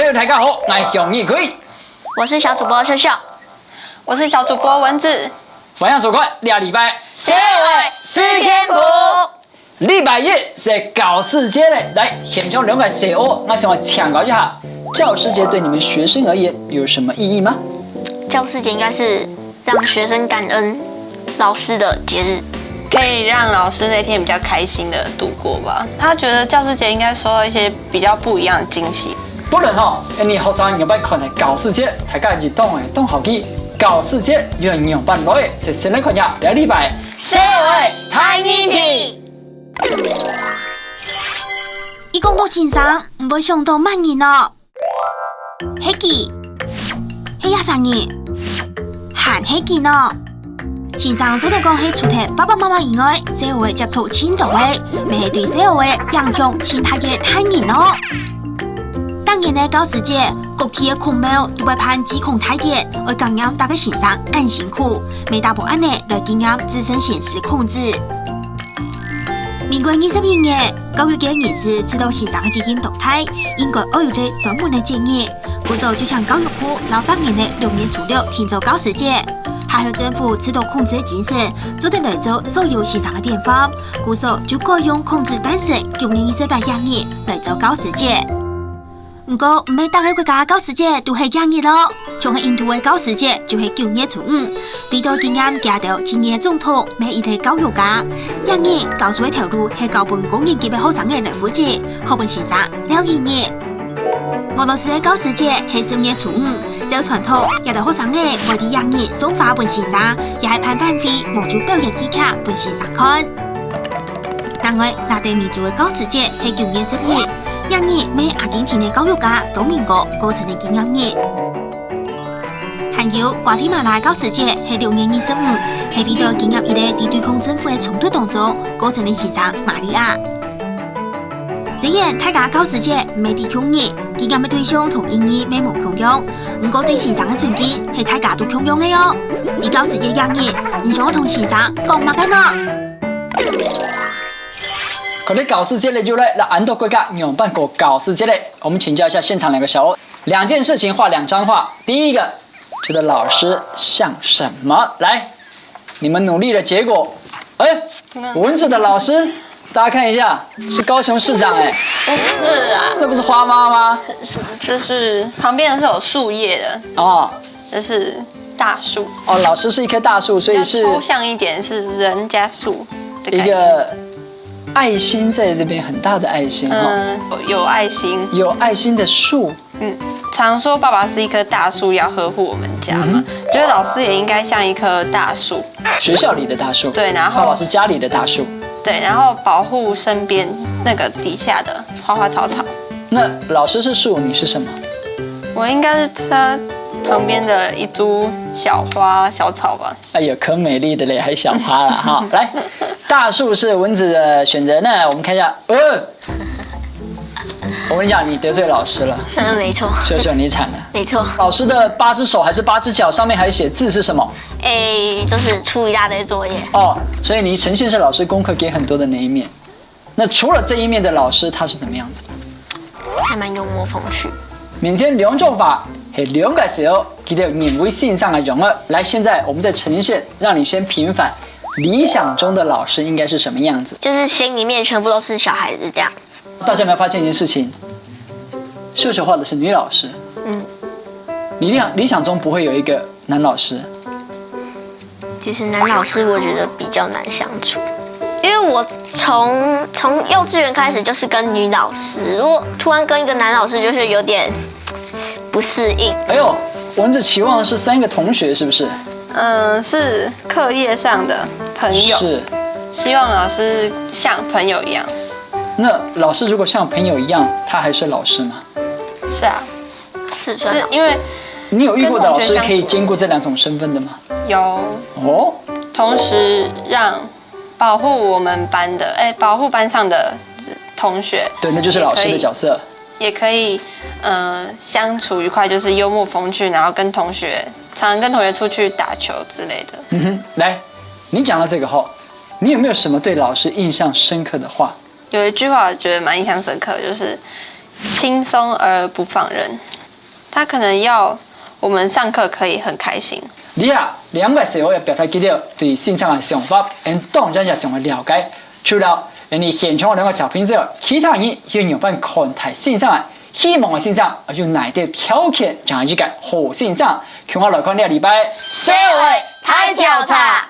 友大家好，我是熊一奎，我是小主播秀秀，我是小主播蚊子。欢迎收看2礼拜社会四天谱。礼拜日是教师节嘞，来现场2个小学，我想请教一下，教师节对你们学生而言有什么意义吗？教师节应该是让学生感恩老师的节日，可以让老师那天比较开心的度过吧。他觉得教师节应该收到一些比较不一样的惊喜。不然吼，你学生要办看的教师节，大家日动的动好记。教師節要用辦來，就先嚟看下2禮拜社會睇議題。一講到情商，唔會想到乜人咯？喜記、喜亞生日、韓喜記咯。情商總體講係除咗爸爸媽媽以外，社會接觸親到嘅，咪係對社會影響其他嘅他人咯。當然呢，教師節各地嘅孔廟都會辦祭孔大典，為感染大家心上安辛苦，未大部安呢來經驗自身現實控制。民國22年，教育界人士知道心上嘅基因動態，應該要有啲專門嘅建議。故早就向教育部老當年嘅6年初6慶祝教師節，下向政府知道控制嘅精神，做得來做所有心上嘅典範。故早就改用控制單身9年28日日來做教師節。不過唔係大個國家教師節都係2日咯，像係印度嘅教師節就係9月初5。呢度經驗加到天嘅總統每一個教育家，2日教書一條路係教本公認級嘅學生嘅來負責，學本先生2日。俄羅斯嘅教師節係10月初5，照傳統有啲學生嘅為啲2日送花本先生，也係派班費望住表演戲劇本先生看。另外，拉丁美洲嘅教師節係9月10日。2日為阿根廷嘅教育家多明哥過程嘅紀念日，還有瓜地馬拉教師節係6月25，係為咗紀念一個對抗政府嘅衝突當中過程嘅先生瑪利亞。雖然大家教師節唔係啲強日，紀念嘅對象同意義未無強樣，不過對先生嘅尊敬係大家都強樣嘅喲。你教師節2日，你想我同先生講乜嘅呢？可能教師節嘞就來，那安多國家有辦過教師節嘞。我們請教一下現場2個小學，2件事情畫2張畫。第一個，覺得老師像什麼？來，你們努力的結果，蚊子的老師，大家看一下，是高雄市長哎。不是啊，那不是花媽嗎？就是旁邊是有樹葉的哦，這是大樹哦。老師是一棵大樹，所以是抽象一點，是人加樹的一個。愛心在這邊，很大的愛心有愛心，有愛心的樹。常說爸爸是一棵大樹，要呵護我們家嘛。覺得老師也應該像一棵大樹，學校裡的大樹。對，然後爸爸是家裡的大樹。對，然後保護身邊那個底下的花花草草。那老師是樹，你是什麼？我應該是他旁邊的一株小花小草吧。哎呦，可美麗的嘞，還小花了哈。來，大樹是蚊子的選擇，那我們看一下，我跟你講，你得罪老師了。沒錯。秀秀，你慘了。沒錯。老師的8隻手還是8隻腳，上面還寫字是什麼？就是出一大堆作業。哦，所以你呈現是老師功課給很多的那一面。那除了這一面的老師，他是怎麼樣子的？還蠻幽默風趣。面前2種法。係2個時候，記得認為線上嘅容兒。來，現在我們再呈現，讓你先平反。理想中的老師應該是什麼樣子？就是心裡面全部都是小孩子這樣。大家有沒有發現一件事情？秀秀畫的是女老師。理想中不會有一個男老師。其實男老師我覺得比較難相處，因為我從幼稚園開始就是跟女老師，如果突然跟一個男老師，就是有點不適應。哎呦，蚊子期望是3個同學，是不是？是課業上的朋友。是。希望老師像朋友一樣。那老師如果像朋友一樣，他還是老師嗎？是啊，是因為你有遇過的老師可以兼顧這2種身份的嗎？有。哦。同時讓保護我們班的，保護班上的同學。對，那就是老師的角色。也可以，相處愉快，就是幽默風趣，然後跟同學常常跟同學出去打球之類的。來，你講到這個後，你有沒有什麼對老師印象深刻的話？有一句話我覺得蠻印象深刻，就是輕鬆而不放任。他可能要我们上课可以很开心。你啊，两位小學表達佢哋對線上嘅想法，當然日常嘅了解。除了你現場兩個小朋友，其他人要用翻看睇線上嘅，希望嘅線上要哪啲條件將呢個好線上。讓我來看呢個禮拜社會大調查。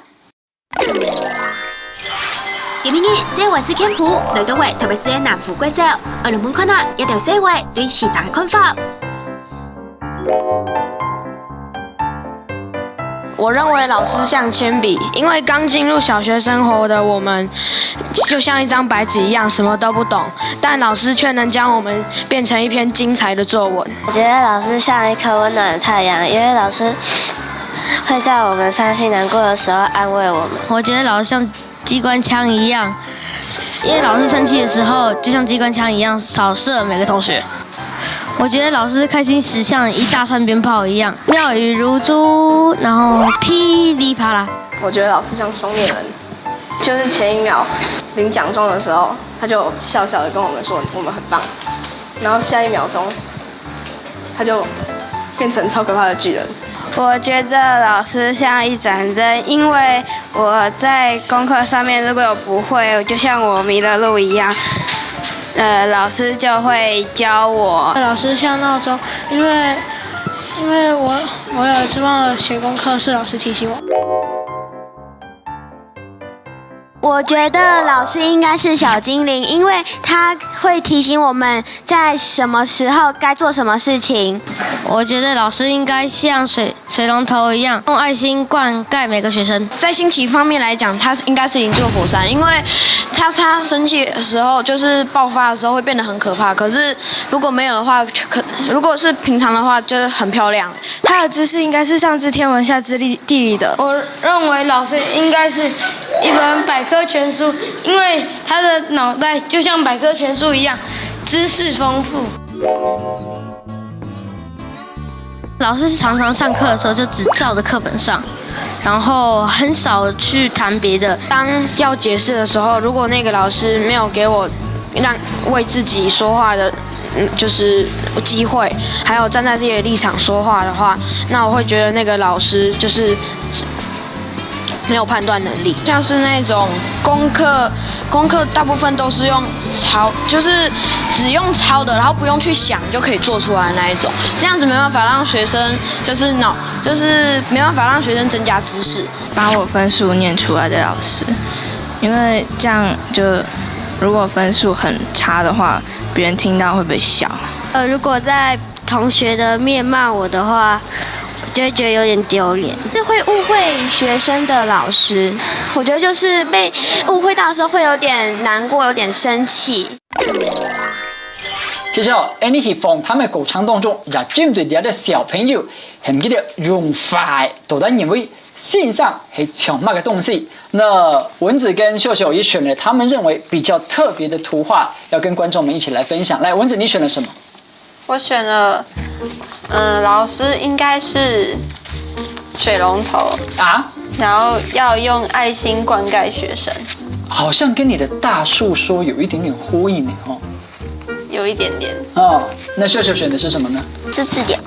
今日社會是캠프來到為特別是南湖貴校，我哋們看下一條社會對線上嘅看法。我认为老师像铅笔，因为刚进入小学生活的我们，就像一张白纸一样，什么都不懂，但老师却能将我们变成一篇精彩的作文。我觉得老师像一颗温暖的太阳，因为老师会在我们伤心难过的时候安慰我们。我觉得老师像机关枪一样，因为老师生气的时候就像机关枪一样扫射每个同学。我觉得老师开心时像一大串鞭炮一样，妙语如珠，然后噼里啪啦。我觉得老师像双面人，就是前一秒领奖状的时候，他就笑笑的跟我们说我们很棒，然后下一秒钟他就变成超可怕的巨人。我觉得老师像一盏灯，因为我在功课上面如果有不会，就像我迷了路一样。老师就会教我。老师像闹钟，因为我有一次忘了写功课，是老师提醒我。我觉得老师应该是小精灵，因为他会提醒我们在什么时候该做什么事情。我觉得老师应该像水龙头一样，用爱心灌溉每个学生。在心情方面来讲，他应该是一座火山，因为他生气的时候，就是爆发的时候会变得很可怕。可是如果没有的话，如果是平常的话，就是很漂亮。他的知识应该是上知天文下知地理的。我认为老师应该是一本百科全书，因为他的脑袋就像百科全书一样，知识丰富。老师常常上课的时候就只照着课本上，然后很少去谈别的。当要解释的时候，如果那个老师没有给我让为自己说话的，就是机会，还有站在自己的立场说话的话，那我会觉得那个老师就是没有判断能力。像是那种功课大部分都是用抄，就是只用抄的，然后不用去想就可以做出来那一种。这样子没办法让学生就是没办法让学生增加知识。把我分数念出来的老师，因为这样就如果分数很差的话，别人听到会被笑。如果在同学的面骂我的话，就会觉得有点丢脸。是会误会学生的老师，我觉得就是被误会到的时候会有點難過，有點生氣。其實你希望他們歌唱當中，也針對啲小朋友係唔記得用快，到底認為線上係強乜嘅東西？那蚊子跟秀秀也選了他們認為比較特別的圖畫，要跟觀眾們一起來分享。來，蚊子你選了什麼？我選了，老師應該是水龍頭啊，然後要用愛心灌溉學生，好像跟你的大樹說有一點點呼應呢，哦，有一點點。哦，那秀秀選的是什麼呢？是字典。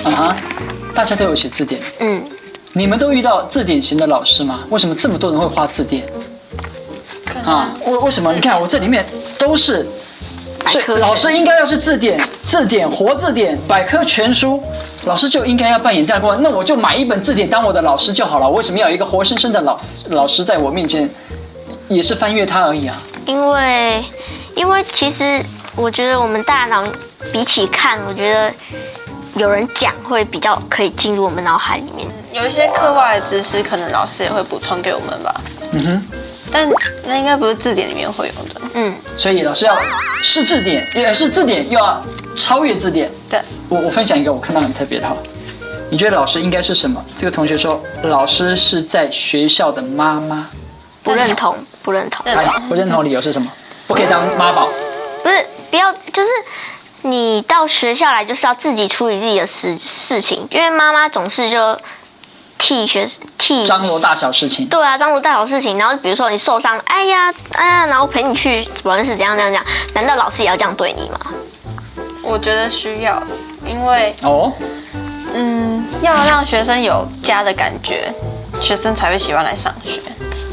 啊哈，大家都有寫字典。嗯，你們都遇到字典型的老師嗎？為什麼這麼多人會畫字典？啊，為什麼？你看我這裡面都是。所以老師應該要是字典、活字典、百科全書，老師就應該要扮演這樣的功能。那我就買一本字典當我的老師就好了。為什麼要有一個活生生的老師在我面前，也是翻閱它而已啊？因為其實我覺得我們大腦比起看，我覺得有人講會比較可以進入我們腦海裡面。有一些課外的知識，可能老師也會補充給我們吧。嗯哼。但那應該不是字典裡面會有的。嗯，所以老師要是字典，也是字典，又要超越字典。對，我分享一個我看到很特別的哈。你覺得老師應該是什麼？這個同學說老師是在學校的媽媽。不認同。不認同理由是什麼？不可以當媽寶。不是，不要，就是你到學校來就是要自己處理自己的事情，因為媽媽總是就替張羅大小事情。對啊，張羅大小事情。然後比如說你受傷，哎呀，然後陪你去保健室，怎樣，難道老師也要這樣對你嗎？我覺得需要。因为要让学生有家的感觉，学生才会喜欢来上学。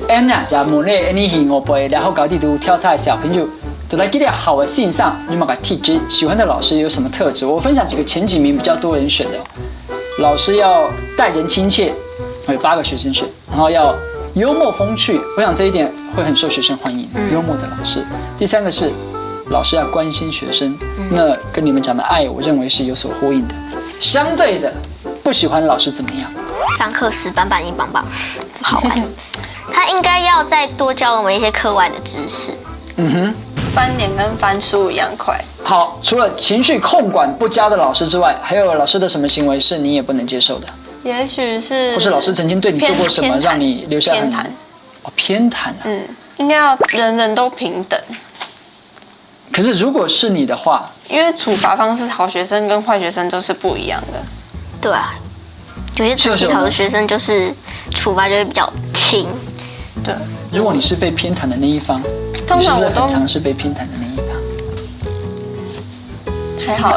Anna 就問你 ，any 我背，然後搞地圖挑菜小朋友，都來給你好的信上，你們個 teacher 喜歡的老師有什麼特質？我分享幾個前幾名比較多人選的，老師要待人親切，有8個學生選，然後要幽默風趣，我想這一點會很受學生歡迎，幽默的老師。第3個是老師要關心學生，那跟你們講的愛，我認為是有所呼應的。相對的，不喜歡的老師怎麼樣？上課死板板硬邦邦，不好玩。他应该要再多教我们一些课外的知识。翻脸跟翻书一样快。好，除了情绪控管不佳的老师之外，还有老师的什么行为是你也不能接受的？也许是，或是老师曾经对你做过什么，让你留下偏袒？偏袒啊。应该要人人都平等。可是如果是你的话，因为处罚方式，好学生跟坏学生都是不一样的。对啊，有些成绩好的学生就是处罚就会比较轻。对，如果你是被偏袒的那一方，通常我都很常是被偏袒的那一方。还好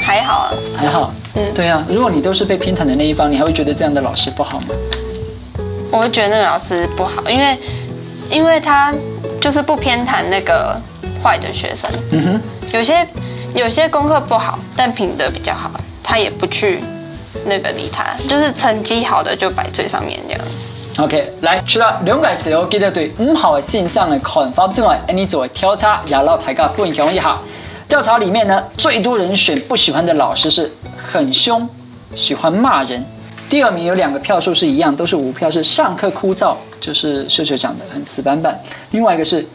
还好啊，还好。对啊，如果你都是被偏袒的那一方，你还会觉得这样的老师不好吗？我会觉得那个老师不好，因为他就是不偏袒那个坏的学生。有些功课不好，但品德比较好，他也不去那个理他，就是成绩好的就摆最上面这样。OK， 來，除了兩屆時候記得對5號的線上的看法之外，你做調查也讓大家分享一下。調查裡面呢，最多人選不喜歡的老師是很兇，喜歡罵人。第2名有2個票數是一樣，都是5票，是上課枯燥，就是秀秀講的很死板板。另外一個是，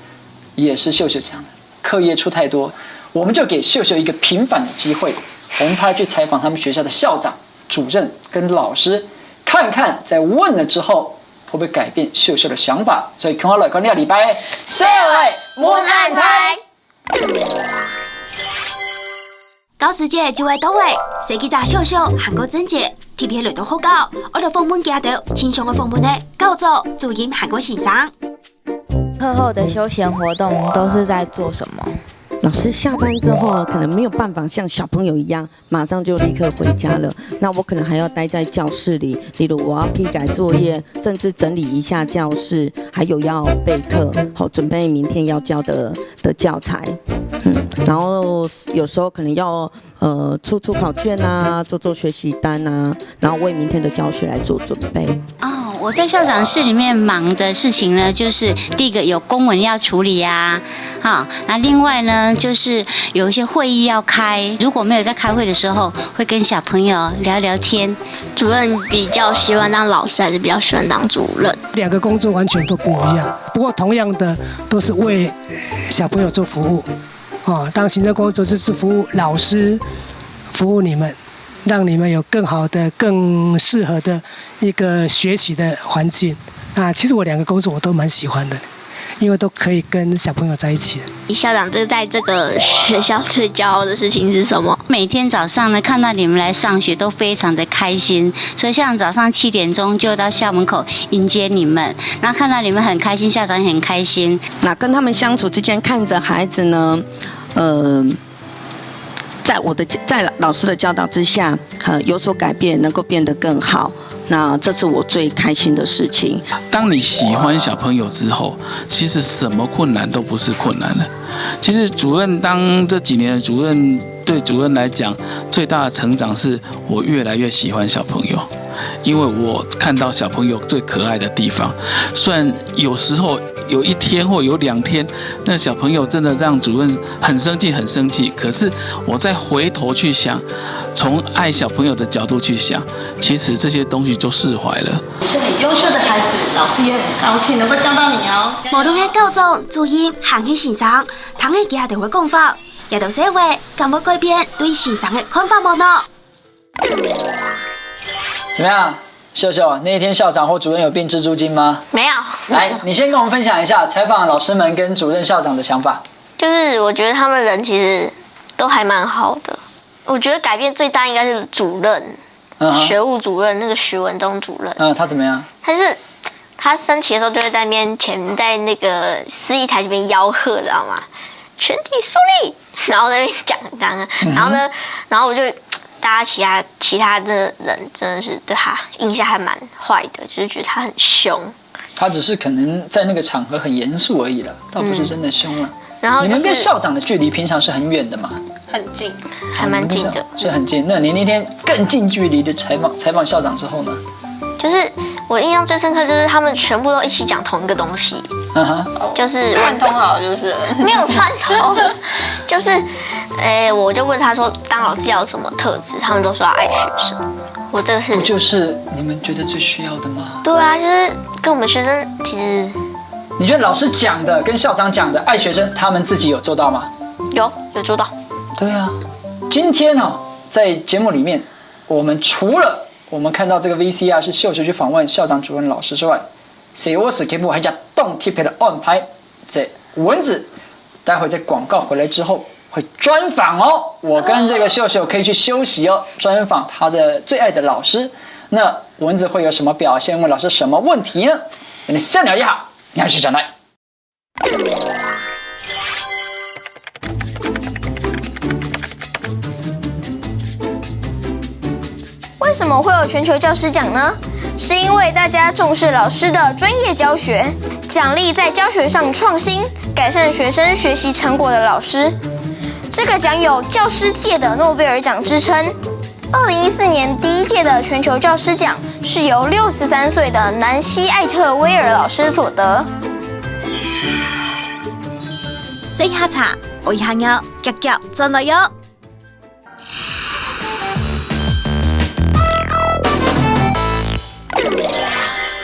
也是秀秀講的，課業出太多。我們就給秀秀一個平反的機會，我們派去採訪他們學校的校長、主任跟老師，看看在問了之後，會不會改變秀秀的想法？所以看好了，今日禮拜4位門眼台。教師節就會到位，設計者秀秀韓國正節特別來到好教，我哋訪問家到輕鬆嘅訪問呢，教做主音韓國欣賞。課後的休閒活動都是在做什麼？老師下班之後可能沒有辦法像小朋友一樣馬上就立刻回家了，那我可能還要待在教室裡，例如我要批改作業，甚至整理一下教室，還有要備課，好準備明天要教的教材。然後有時候可能要出考卷啊，做學習單啊，然後為明天的教學來做準備。我在校長室裡面忙的事情呢，就是第一個有公文要處理啊，那另外呢就是有一些會議要開，如果沒有在開會的時候，會跟小朋友聊聊天。主任比較喜歡當老師，還是比較喜歡當主任？2個工作完全都不一樣，不過同樣的都是為小朋友做服務。當行政工作就是服務老師，服務你們，讓你們有更好的、更適合的一個學習的環境。其實我2個工作我都蠻喜歡的，因為都可以跟小朋友在一起。校長，在這個學校最驕傲的事情是什麼？每天早上呢，看到你們來上學都非常的開心，所以像早上7點鐘就到校門口迎接你們，然後看到你們很開心，校長也很開心。那跟他們相處之間，看着孩子呢，在老師的教導之下，有所改變，能夠變得更好。那這是我最開心的事情。當你喜歡小朋友之後，其實什麼困難都不是困難了。其實主任當這幾年的主任，對主任來講，最大的成長是我越來越喜歡小朋友，因為我看到小朋友最可愛的地方。雖然有時候有1天或有2天，那小朋友真的讓主任很生氣，可是我再回頭去想，從愛小朋友的角度去想，其實這些東西就釋懷了。是很優秀的孩子，老師也很高興能夠教到你哦。無論係教做主音還是欣賞，倘係家庭嘅講法，也到社會敢會改變對欣賞嘅看法冇呢？怎麼樣？秀秀，那一天校長或主任有變蜘蛛精嗎？沒有。來，你先跟我們分享一下採訪老師們跟主任校長的想法。就是我覺得他們人其實都還蠻好的。我覺得改變最大應該是主任，學務主任那個徐文忠主任。他怎麼樣？他升旗的時候就會在那邊前在那個司儀台這邊吆喝，知道嗎？全體肅立。然后在那边讲堂，然后呢，然后我就大家其他的人真的是对他印象还蛮坏的，就是觉得他很凶。他只是可能在那个场合很严肃而已了，倒不是真的凶了。然后、你们跟校长的距离平常是很远的吗？很近，还蛮近的，是很近。那你那天更近距离的采访校长之后呢？就是我印象最深刻，就是他们全部都一起讲同一个东西，就是串通好，就是没有串通，就是，我就问他说，当老师要有什么特质？他们都说要爱学生。我这个是不就是你们觉得最需要的吗？对啊，就是跟我们学生其实。你觉得老师讲的跟校长讲的爱学生，他们自己有做到吗？有做到。对啊，今天呢，在节目里面，我们除了我们看到这个 VCR 是秀秀去访问校长、主任、老师之外，谁我是给部还加动贴片的安排，这文字，待会在广告回来之后会专访哦。我跟这个秀秀可以去休息哦，专访他的最爱的老师。那文字会有什么表现？问老师什么问题呢？给你3秒一下，你要去讲来。为什么会有全球教师奖呢？是因为大家重视老师的专业教学，奖励在教学上创新、改善学生学习成果的老师。这个奖有教师界的诺贝尔奖之称。2014年第1届的全球教师奖是由63岁的南希·艾特威尔老师所得。洗下茶，我一下要夾夾真的喲。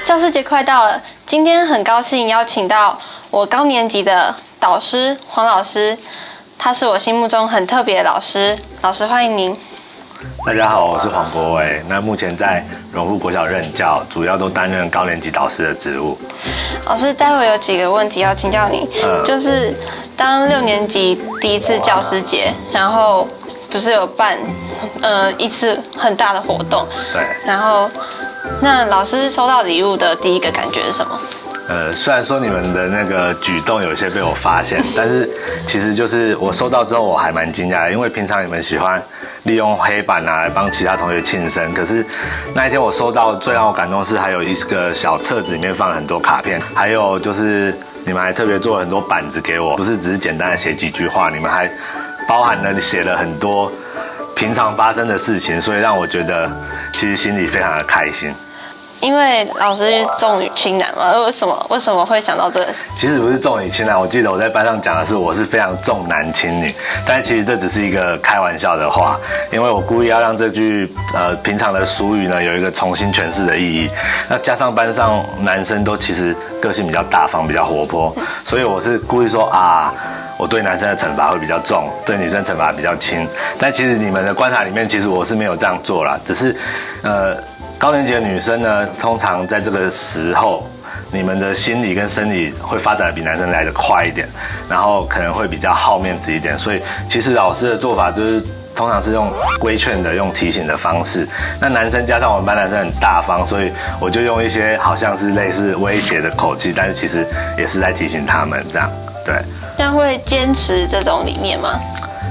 教师节快到了，今天很高兴邀请到我高年级的导师黄老师，他是我心目中很特别的老师。老师欢迎您。大家好，我是黄国伟。那目前在荣富国小任教，主要都担任高年级导师的职务。老师，待会有几个问题要请教你，就是当6年级第1次教师节，然后不是有办一次很大的活动，对，然后那老师收到礼物的第一个感觉是什么？虽然说你们的那个举动有些被我发现，但是其实就是我收到之后我还蛮惊讶的，因为平常你们喜欢利用黑板来帮其他同学庆生，可是那一天我收到最让我感动的是还有一个小册子，里面放了很多卡片，还有就是你们还特别做了很多板子给我，不是只是简单的写几句话，你们还包含了写了很多平常发生的事情，所以让我觉得其实心里非常的开心。因为老师重女轻男嘛，为什么会想到这个？其实不是重女轻男，我记得我在班上讲的是我是非常重男轻女，但其实这只是一个开玩笑的话，因为我故意要让这句平常的俗语呢有一个重新诠释的意义。那加上班上男生都其实个性比较大方、比较活泼，所以我是故意说我对男生的惩罚会比较重，对女生惩罚比较轻。但其实你们的观察里面，其实我是没有这样做啦，只是高年级的女生呢，通常在这个时候，你们的心理跟生理会发展的比男生来得快一点，然后可能会比较好面子一点。所以其实老师的做法就是通常是用规劝的、用提醒的方式。那男生加上我们班男生很大方，所以我就用一些好像是类似威胁的口气，但是其实也是在提醒他们这样。对。这样会坚持这种理念吗？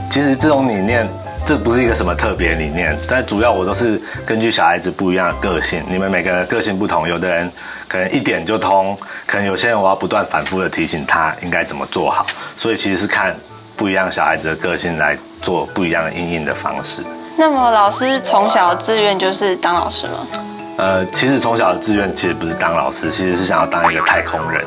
其实这种理念。这不是一个什么特别理念，但主要我都是根据小孩子不一样的个性，你们每个人的个性不同，有的人可能一点就通，可能有些人我要不断反复的提醒他应该怎么做好，所以其实是看不一样小孩子的个性来做不一样的因应的方式。那么老师从小的志愿就是当老师吗？其实从小的志愿其实不是当老师，其实是想要当一个太空人，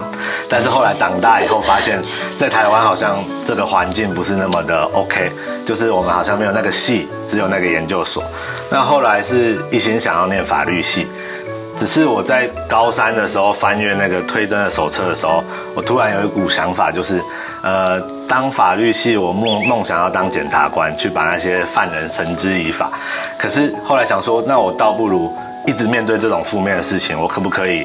但是后来长大以后发现，在台湾好像这个环境不是那么的 OK， 就是我们好像没有那个系，只有那个研究所。那后来是一心想要念法律系，只是我在高3的时候翻阅那个推甄的手册的时候，我突然有一股想法，就是当法律系我梦想要当检察官，去把那些犯人绳之以法。可是后来想说，那我倒不如一直面对这种负面的事情，我可不可以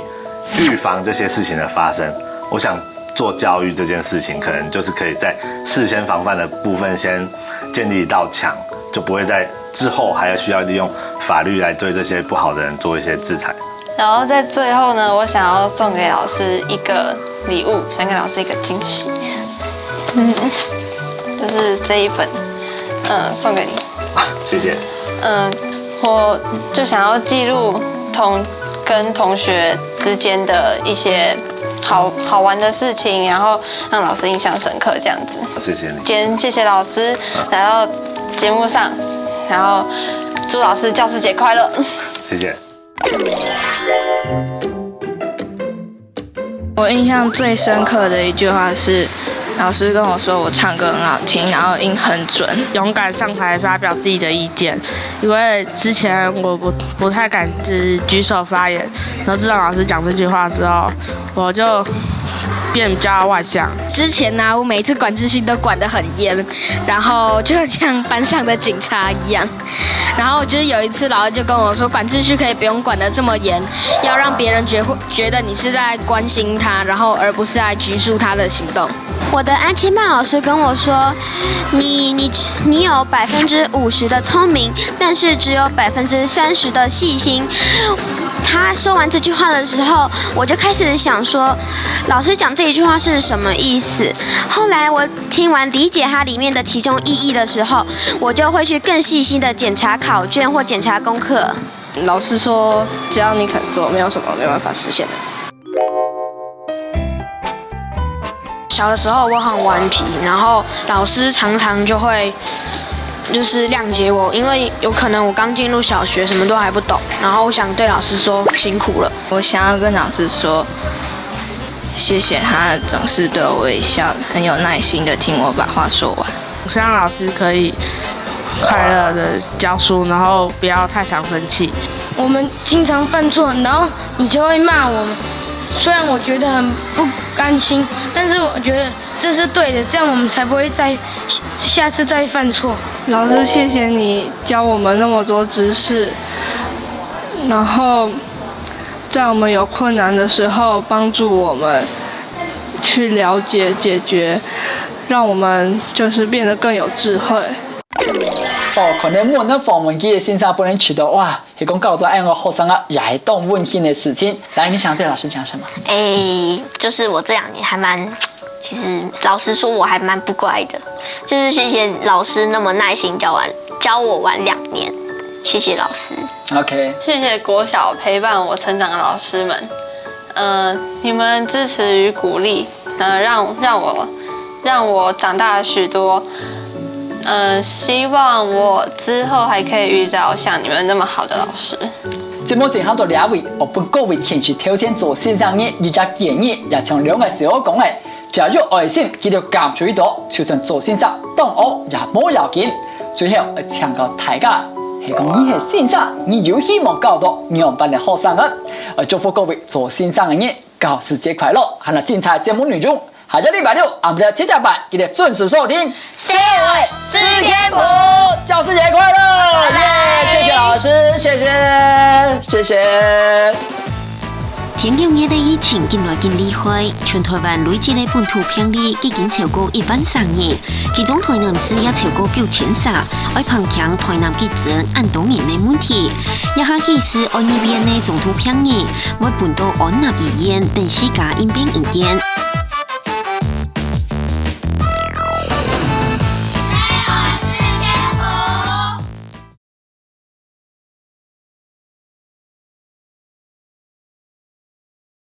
预防这些事情的发生？我想做教育这件事情，可能就是可以在事先防范的部分先建立一道墙，就不会在之后还要需要利用法律来对这些不好的人做一些制裁。然后在最后呢，我想要送给老师一个礼物，想给老师一个惊喜。就是这一本，送给你。谢谢。我就想要记录跟同学之间的一些好玩的事情，然后让老师印象深刻这样子。谢谢你。今天谢谢老师来到节目上，然后祝老师教师节快乐。谢谢。我印象最深刻的一句话是，老师跟我说我唱歌很好听，然后音很准。勇敢上台发表自己的意见，因为之前我不太敢举手发言，然后自从老师讲这句话之后，我就变比较外向。之前呢，我每一次管秩序都管得很严，然后就像班上的警察一样。然后就是有一次，老师就跟我说，管秩序可以不用管得这么严，要让别人觉得你是在关心他，然后而不是在拘束他的行动。我的安亲班老师跟我说，你有50%的聪明，但是只有30%的细心。他说完这句话的时候，我就开始想说，老师讲这一句话是什么意思？后来我听完理解它里面的其中意义的时候，我就会去更细心的检查考卷或检查功课。老师说，只要你肯做，没有什么没办法实现的。小的时候我很顽皮，然后老师常常就会就是谅解我，因为有可能我刚进入小学，什么都还不懂，然后我想对老师说辛苦了。我想要跟老师说，谢谢他总是对我微笑，很有耐心的听我把话说完。希望老师可以快乐的教书，然后不要太常生气。我们经常犯错，然后你就会骂我们。虽然我觉得很不甘心，但是我觉得这是对的，这样我们才不会下次再犯错。老师，谢谢你教我们那么多知识，然后在我们有困难的时候帮助我们去了解解决，让我们就是变得更有智慧。可能我那访问嘅先生不能取得哇，係講教導愛我學生啊，也係當溫馨的事情。來，你想對老師講什麼？就是我這2年還蠻，其實老實說我還蠻不乖的，就是謝謝老師那麼耐心教我玩2年，謝謝老師。OK， 謝謝國小陪伴我成長的老師們，你們支持與鼓勵，讓我長大了許多。希望我之後還可以遇到像你們那麼好的老師。節目前後到2位，我本各位填寫挑戰做先生嘅2隻建議，也從2個時候講嘅，假如愛心記得減最多，就算做先生當我也冇要緊。最後強調大家係講你係先生，你有希望教導2班嘅學生嘅，祝福各位做先生嘅嘢教師節快樂，係那精彩節目內容。下週禮拜6，我們的7+8記得準時收聽。謝謝四天補，教師節快樂！耶！謝謝老師，謝謝。天橋熱的疫情近來更厲害，全台灣累計的本土病例已經超過13000人，其中台南市也超過9300，愛碰強台南急診按多年的問題，一下起是按醫院的中途病人，每本到安納醫院等4家應變醫院。